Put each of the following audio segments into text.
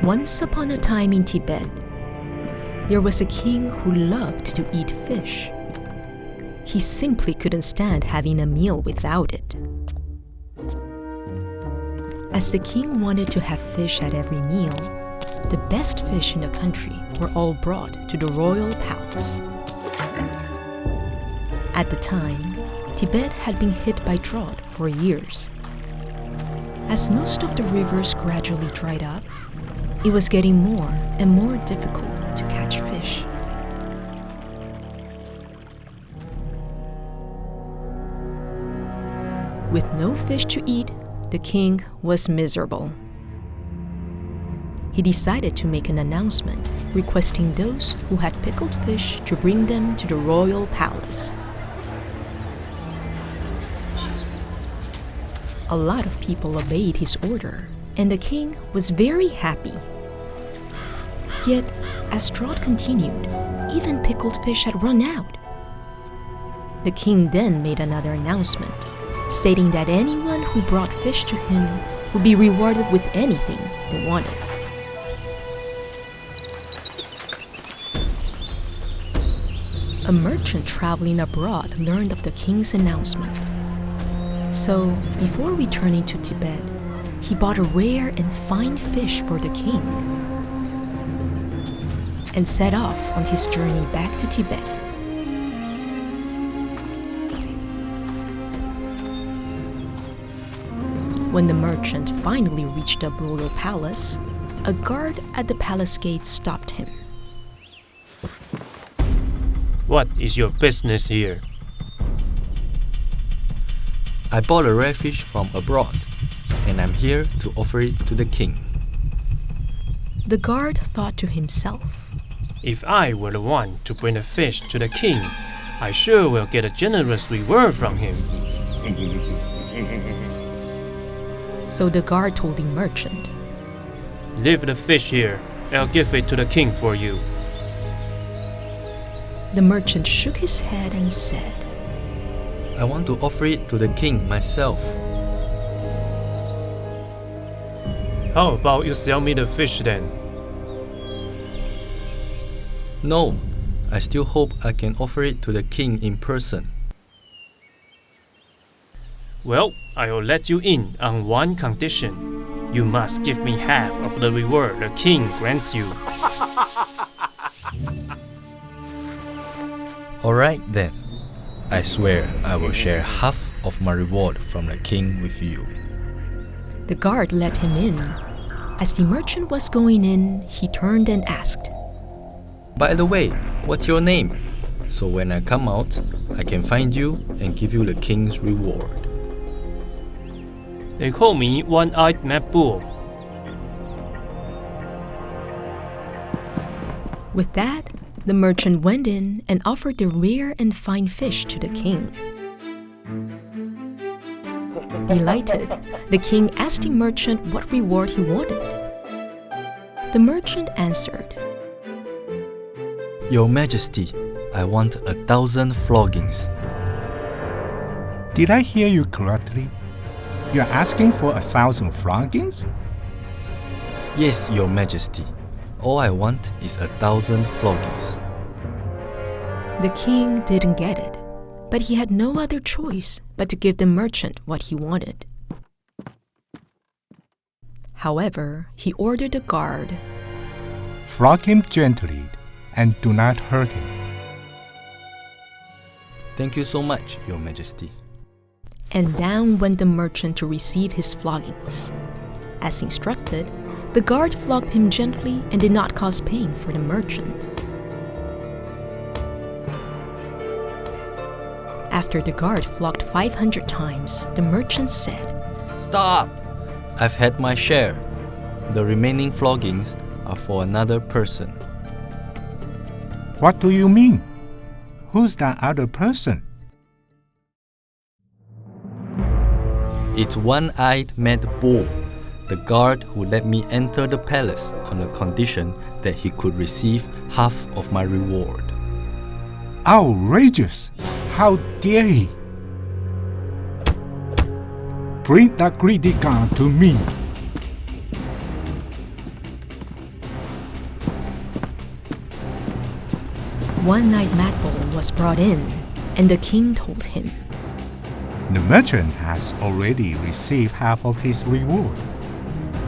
Once upon a time in Tibet, there was a king who loved to eat fish. He simply couldn't stand having a meal without it. As the king wanted to have fish at every meal, the best fish in the country were all brought to the royal palace. At the time, Tibet had been hit by drought for years. As most of the rivers gradually dried up, it was getting more and more difficult to catch fish. With no fish to eat, the king was miserable. He decided to make an announcement requesting those who had pickled fish to bring them to the royal palace. A lot of people obeyed his order, and the king was very happy. Yet, as drought continued, even pickled fish had run out. The king then made another announcement, stating that anyone who brought fish to him would be rewarded with anything they wanted. A merchant traveling abroad learned of the king's announcement. So, before returning to Tibet, he bought a rare and fine fish for the king and set off on his journey back to Tibet. When the merchant finally reached the royal palace, a guard at the palace gate stopped him. What is your business here? I bought a rare fish from abroad, and I'm here to offer it to the king. The guard thought to himself, If I were the one to bring a fish to the king, I sure will get a generous reward from him. So the guard told the merchant, Leave the fish here. I'll give it to the king for you. The merchant shook his head and said, I want to offer it to the king myself. How about you sell me the fish then? No, I still hope I can offer it to the king in person. Well, I'll let you in on one condition. You must give me half of the reward the king grants you. Alright then. I swear I will share half of my reward from the king with you. The guard let him in. As the merchant was going in, he turned and asked, By the way, what's your name? So when I come out, I can find you and give you the king's reward. They call me One-Eyed Mad Bull. With that, the merchant went in and offered the rare and fine fish to the king. Delighted, the king asked the merchant what reward he wanted. The merchant answered, Your Majesty, I want 1,000 floggings. Did I hear you correctly? You're asking for 1,000 floggings? Yes, Your Majesty. All I want is 1,000 floggings. The king didn't get it, but he had no other choice but to give the merchant what he wanted. However, he ordered the guard, Flog him gently and do not hurt him. Thank you so much, Your Majesty. And down went the merchant to receive his floggings. As instructed, the guard flogged him gently and did not cause pain for the merchant. After the guard flogged 500 times, the merchant said, Stop! I've had my share. The remaining floggings are for another person. What do you mean? Who's that other person? It's One-Eyed Mad Bull, the guard who let me enter the palace on the condition that he could receive half of my reward. Outrageous! How dare he? Bring that greedy guard to me. one-eyed Madbull was brought in, and the king told him, The merchant has already received half of his reward.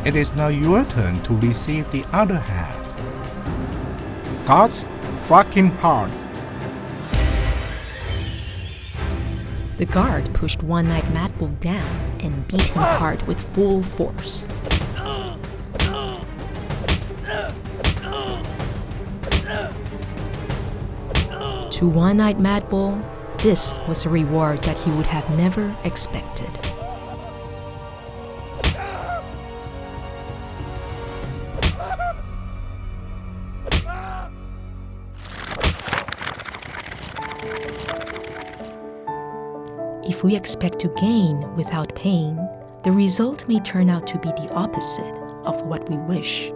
It is now your turn to receive the other half. Guards, flog him hard. The guard pushed one-eyed Madbull down and beat him hard with full force. To one-eyed Madbull, this was a reward that he would have never expected. If we expect to gain without pain, the result may turn out to be the opposite of what we wish.